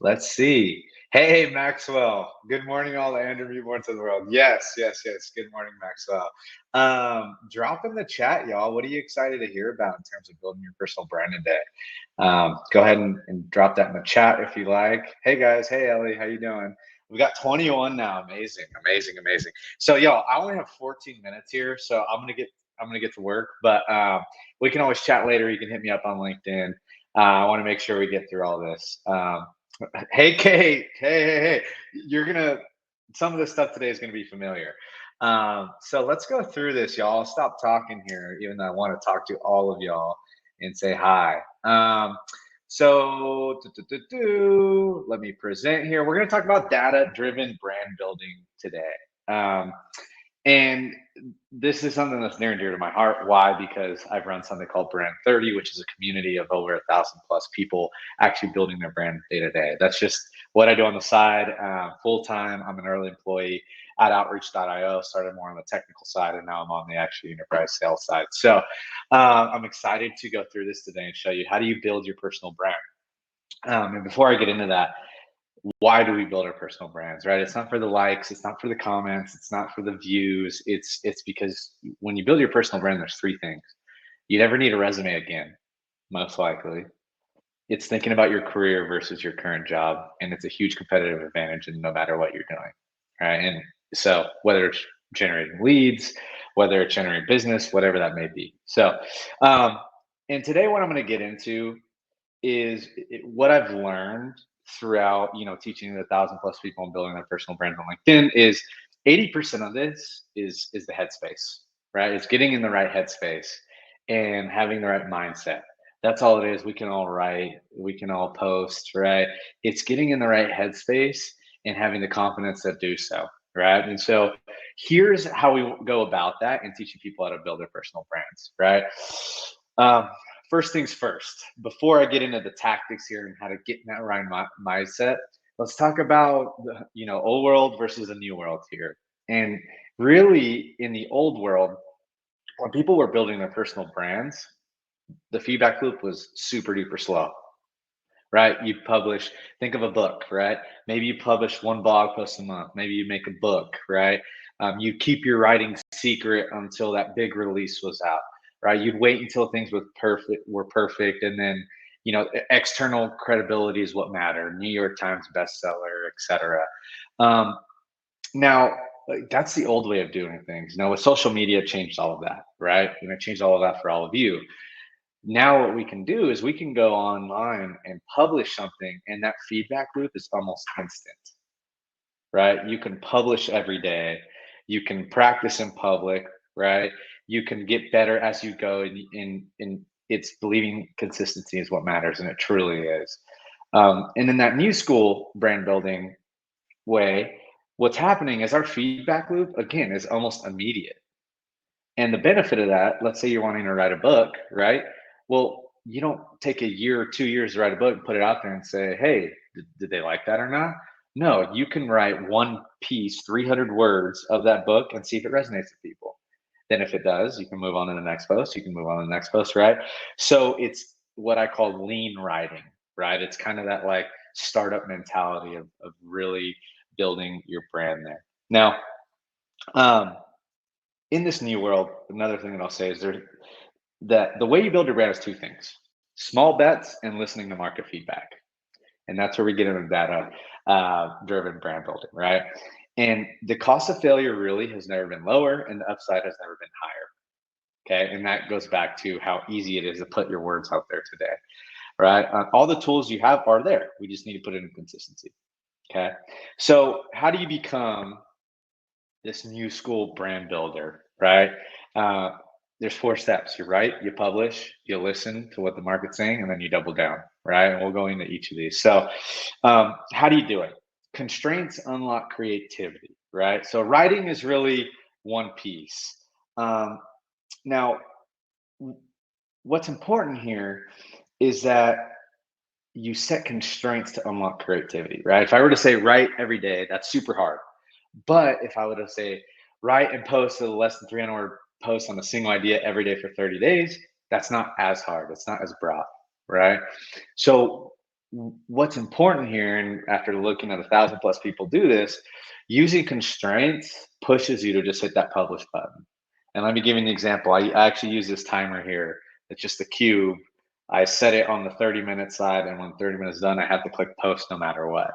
Let's see. Hey, Maxwell. Good morning, all the Andrew Mewborns of the world. Yes, yes, yes. Good morning, Maxwell. Drop in the chat, y'all. What are you excited to hear about in terms of building your personal brand today? Go ahead and drop that in the chat if you like. Hey, guys. Hey, Ellie. How you doing? We got 21 now. Amazing, amazing, amazing. So, y'all, I only have 14 minutes here, so I'm gonna get to work. But we can always chat later. You can hit me up on LinkedIn. I want to make sure we get through all this. Hey, Kate. Hey. Some of this stuff today is going to be familiar. So let's go through this, y'all. I'll stop talking here, even though I want to talk to all of y'all and say hi. Let me present here. We're going to talk about data-driven brand building today. And this is something that's near and dear to my heart. Why? Because I've run something called Brand30, which is a community of over 1,000 plus people actually building their brand day to day. That's just what I do on the side, full time. I'm an early employee at Outreach.io. Started more on the technical side, and now I'm on the actual enterprise sales side. So I'm excited to go through this today and show you how do you build your personal brand. And before I get into that, why do we build our personal brands, right? It's not for the likes, it's not for the comments, it's not for the views. It's because when you build your personal brand, there's three things. You never need a resume again, most likely. It's thinking about your career versus your current job, and it's a huge competitive advantage in no matter what you're doing, right? And so whether it's generating leads, whether it's generating business, whatever that may be. So, and today what I'm going to get into is what I've learned throughout, teaching the 1,000 plus people and building their personal brand on LinkedIn is 80% of this is the headspace, right? It's getting in the right headspace and having the right mindset. That's all it is. We can all write, we can all post, right? It's getting in the right headspace and having the confidence to do so, right? And so here's how we go about that and teaching people how to build their personal brands, right? First things first, before I get into the tactics here and how to get in that right mindset, let's talk about the old world versus the new world here. And really, in the old world, when people were building their personal brands, the feedback loop was super duper slow, right? You publish, think of a book, right? Maybe you publish one blog post a month. Maybe you make a book, right? You keep your writing secret until that big release was out, right? You'd wait until things were perfect, and then external credibility is what mattered. New York Times bestseller, etc. Now, that's the old way of doing things. Now, with social media, it changed all of that, right? And it changed all of that for all of you. Now, what we can do is we can go online and publish something, and that feedback loop is almost instant, right? You can publish every day. You can practice in public, right? You can get better as you go, and it's believing consistency is what matters, and it truly is. And in that new school brand building way, what's happening is our feedback loop, again, is almost immediate. And the benefit of that, let's say you're wanting to write a book, right? Well, you don't take a year or 2 years to write a book and put it out there and say, hey, did they like that or not? No, you can write one piece, 300 words of that book and see if it resonates with people. Then if it does, you can move on to the next post. You can move on to the next post, right? So it's what I call lean writing, right? It's kind of that like startup mentality of really building your brand there. Now, in this new world, another thing that I'll say is that the way you build your brand is two things: small bets and listening to market feedback. And that's where we get into data driven brand building, right? And the cost of failure really has never been lower, and the upside has never been higher. Okay. And that goes back to how easy it is to put your words out there today, right? All the tools you have are there. We just need to put it in consistency. Okay. So, how do you become this new school brand builder, right? There's 4 steps. You write, you publish, you listen to what the market's saying, and then you double down, right? And we'll go into each of these. So how do you do it? Constraints unlock creativity, right? So writing is really one piece. Now, what's important here is that you set constraints to unlock creativity, right? If I were to say write every day, that's super hard. But if I were to say write and post a less than 300 word post on a single idea every day for 30 days, that's not as hard. It's not as broad, right? So what's important here, and after looking at 1,000+ people do this, using constraints pushes you to just hit that publish button. And let me give you an example. I actually use this timer here. It's just a cube. I set it on the 30-minute side, and when 30 minutes done, I have to click post no matter what,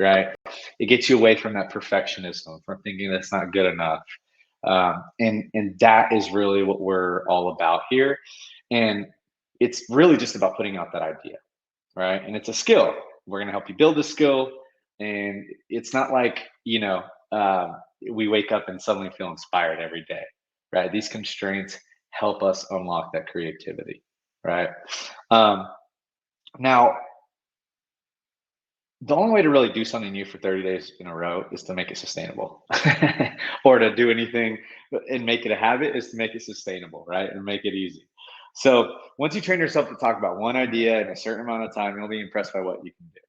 right? It gets you away from that perfectionism, from thinking that's not good enough. And that is really what we're all about here. And it's really just about putting out that idea, right? And it's a skill. We're going to help you build the skill. And it's not like, we wake up and suddenly feel inspired every day, right? These constraints help us unlock that creativity, right? Now, the only way to really do something new for 30 days in a row is to make it sustainable. Or to do anything and make it a habit is to make it sustainable, right? And make it easy. So once you train yourself to talk about one idea in a certain amount of time, you'll be impressed by what you can do.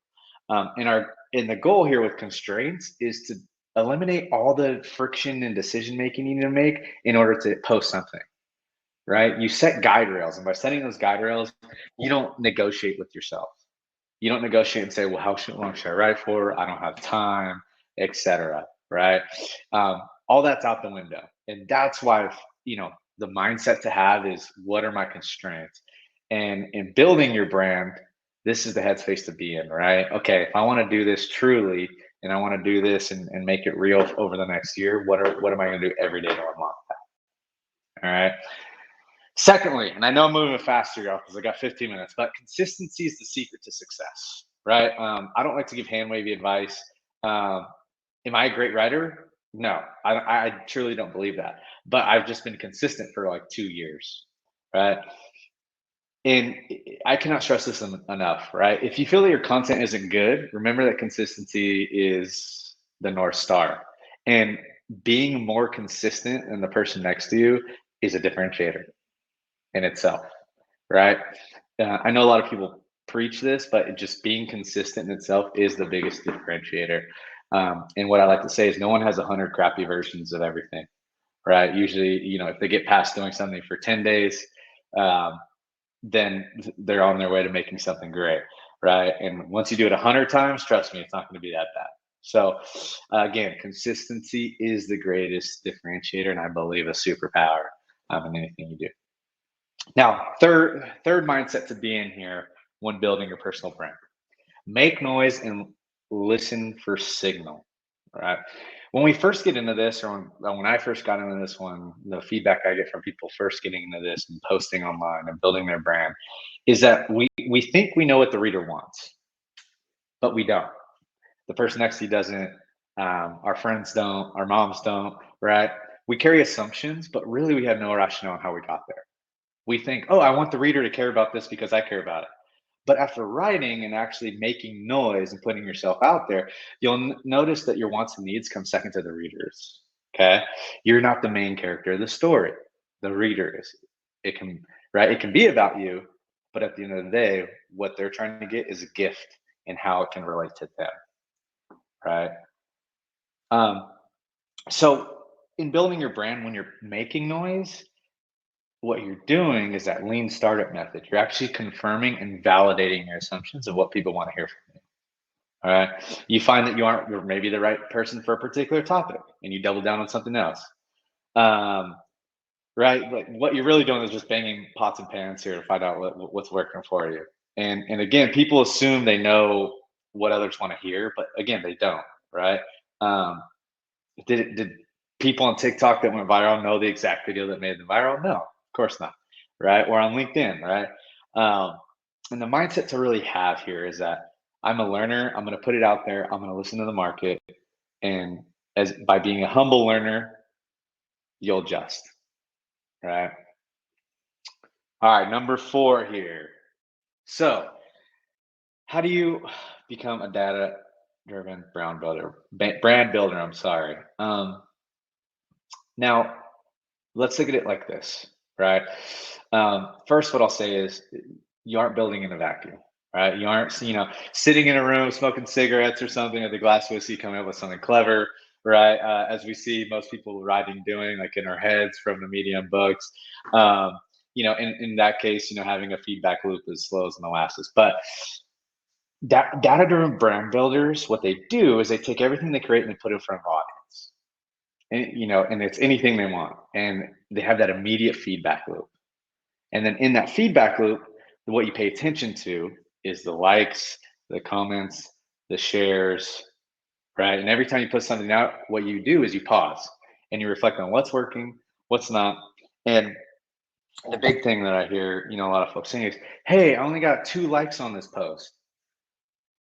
And the goal here with constraints is to eliminate all the friction and decision making you need to make in order to post something, right? You set guide rails, and by setting those guide rails, you don't negotiate with yourself. You don't negotiate and say, well, how long should I write for? I don't have time, etc. Right? All that's out the window. And that's why, the mindset to have is, what are my constraints? And in building your brand, this is the headspace to be in, right? Okay, if I want to do this truly, and I want to do this and make it real over the next year, what am I going to do every day to unlock that? All right. Secondly, and I know I'm moving faster, y'all, because I got 15 minutes, but consistency is the secret to success, right? I don't like to give hand wavy advice. Am I a great writer? No, I truly don't believe that. But I've just been consistent for like 2 years, right? And I cannot stress this enough, right? If you feel that your content isn't good, remember that consistency is the North Star. And being more consistent than the person next to you is a differentiator in itself, right? I know a lot of people preach this, but just being consistent in itself is the biggest differentiator. And what I like to say is, no one has 100 crappy versions of everything, right? Usually, if they get past doing something for 10 days, then they're on their way to making something great, right? And once you do it 100 times, trust me, it's not going to be that bad. So again, consistency is the greatest differentiator, and I believe a superpower in anything you do. Now, third mindset to be in here when building your personal brand: make noise and listen for signal. Right? When we first get into this, or when I first got into this one, the feedback I get from people first getting into this and posting online and building their brand is that we think we know what the reader wants, but we don't. The person next to you doesn't. Our friends don't. Our moms don't. Right? We carry assumptions, but really we have no rationale on how we got there. We think, oh, I want the reader to care about this because I care about it. But after writing and actually making noise and putting yourself out there, you'll notice that your wants and needs come second to the readers. Okay. You're not the main character of the story. The reader is. It can, right? It can be about you, but at the end of the day, what they're trying to get is a gift and how it can relate to them. Right. Um, so in building your brand, when you're making noise, what you're doing is that lean startup method. You're actually confirming and validating your assumptions of what people want to hear from you. All right. You find that you aren't maybe the right person for a particular topic, and you double down on something else. Right. But what you're really doing is just banging pots and pans here to find out what's working for you. And again, people assume they know what others want to hear, but again, they don't. Right. Um, did people on TikTok that went viral know the exact video that made them viral? No, of course not. Right? Or on LinkedIn, right? And the mindset to really have here is that I'm a learner. I'm going to put it out there. I'm going to listen to the market, and as by being a humble learner, you'll adjust. Right? All right, number 4 here. So, how do you become a data-driven brand builder? Brand builder. I'm sorry. Now, let's look at it like this, right? First, what I'll say is, you aren't building in a vacuum, right? You aren't, sitting in a room smoking cigarettes or something at the glass whiskey, coming up with something clever, right? As we see most people writing, doing, like in our heads from the media and books. In that case, having a feedback loop is slow as molasses. But Data-driven brand builders, what they do is they take everything they create and they put it in front of audience. And it's anything they want. And they have that immediate feedback loop. And then in that feedback loop, what you pay attention to is the likes, the comments, the shares, right? And every time you put something out, what you do is you pause and you reflect on what's working, what's not. And the big thing that I hear, a lot of folks saying is, hey, I only got 2 likes on this post,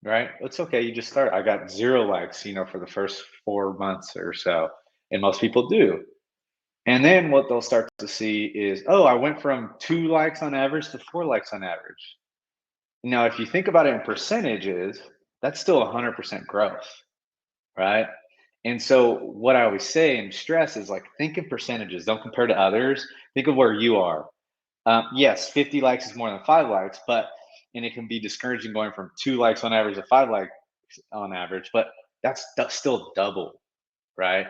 right? It's okay. You just start. I got 0 likes, for the first 4 months or so. And most people do. And then what they'll start to see is, oh, I went from 2 likes on average to 4 likes on average. Now, if you think about it in percentages, that's still 100% growth, right? And so what I always say and stress is like, think in percentages. Don't compare to others. Think of where you are. Yes, 50 likes is more than 5 likes, and it can be discouraging going from 2 likes on average to 5 likes on average, but that's still double, right?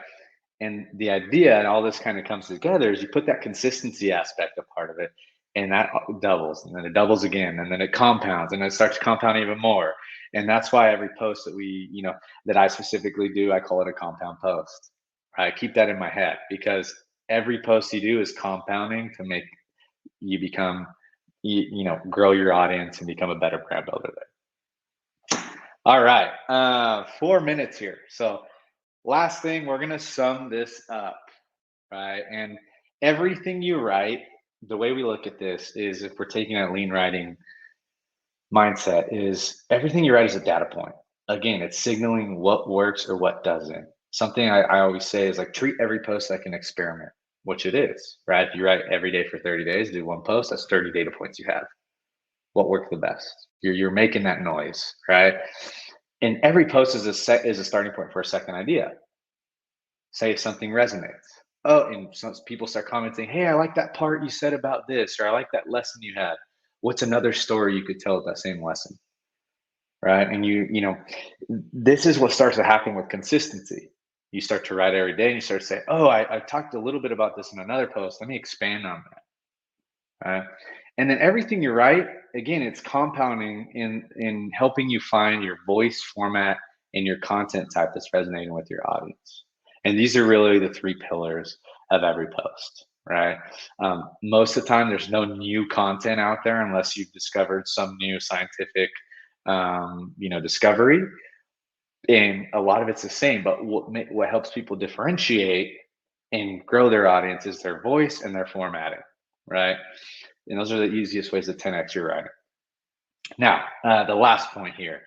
And the idea and all this kind of comes together is you put that consistency aspect a part of it, and that doubles, and then it doubles again, and then it compounds, and it starts to compound even more. And that's why every post that I specifically do, I call it a compound post. Right? Keep that in my head, because every post you do is compounding to make you become, grow your audience and become a better brand builder there. All right, 4 minutes here. So last thing, we're gonna sum this up, right? And everything you write, the way we look at this is, if we're taking a lean writing mindset, is everything you write is a data point. Again, it's signaling what works or what doesn't. Something I always say is like, treat every post like an experiment, which it is, right? If you write every day for 30 days, do 1 post, that's 30 data points you have. What worked the best? You're making that noise, right? And every post is a starting point for a second idea. Say if something resonates. Oh, and some people start commenting, hey, I like that part you said about this, or I like that lesson you had. What's another story you could tell with that same lesson? Right. And this is what starts to happen with consistency. You start to write every day and you start to say, oh, I talked a little bit about this in another post. Let me expand on that. Right. And then everything you write, again, it's compounding in helping you find your voice, format, and your content type that's resonating with your audience. And these are really the 3 pillars of every post, right? Most of the time, there's no new content out there unless you've discovered some new scientific, discovery. And a lot of it's the same. But what helps people differentiate and grow their audience is their voice and their formatting, right? And those are the easiest ways to 10x your writing. Now, the last point here.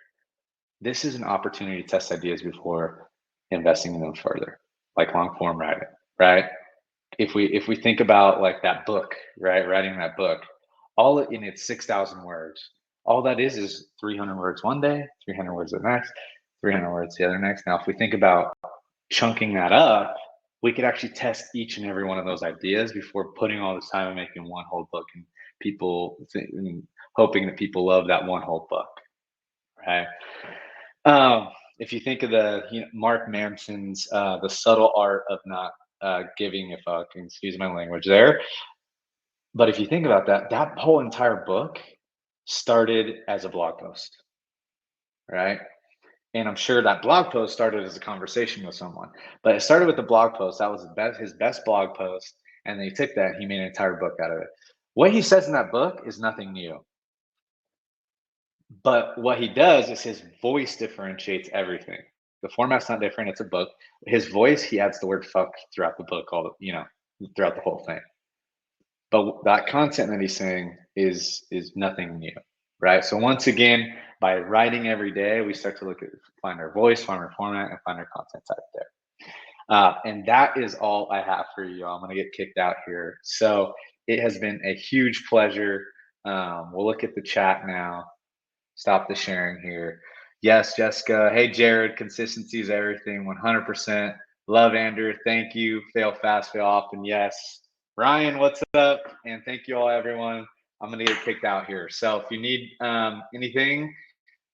This is an opportunity to test ideas before investing in them further, like long form writing, right? If we think about like that book, right? Writing that book, in its 6,000 words. All that is 300 words one day, 300 words the next, 300 words the other next. Now, if we think about chunking that up, we could actually test each and every one of those ideas before putting all this time and making one whole book, and hoping that people love that one whole book, right? If you think of Mark Manson's The Subtle Art of Not Giving a Fuck, and excuse my language there, but if you think about that whole entire book started as a blog post, right? And I'm sure that blog post started as a conversation with someone, but it started with a blog post. That was his best blog post, and then he took that and he made an entire book out of it. What he says in that book is nothing new. But what he does is his voice differentiates everything. The format's not different. It's a book. His voice, he adds the word fuck throughout the book, throughout the whole thing. But that content that he's saying is nothing new, right? So once again, by writing every day, we start to find our voice, find our format, and find our content type there. And that is all I have for you. I'm going to get kicked out here. So it has been a huge pleasure. We'll look at the chat now. Stop the sharing here. Yes, Jessica. Hey, Jared. Consistency is everything. 100%. Love, Andrew. Thank you. Fail fast, fail often. Yes. Ryan, what's up? And thank you all, everyone. I'm going to get kicked out here. So if you need anything,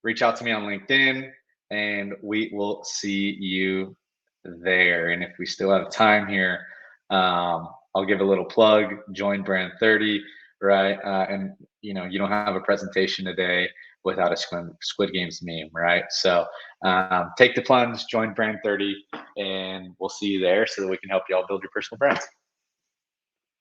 reach out to me on LinkedIn, and we will see you there. And if we still have time here, I'll give a little plug. Join Brand30, right? And you don't have a presentation today, without a Squid Games meme, right? So take the plunge, join Brand30, and we'll see you there so that we can help you all build your personal brands.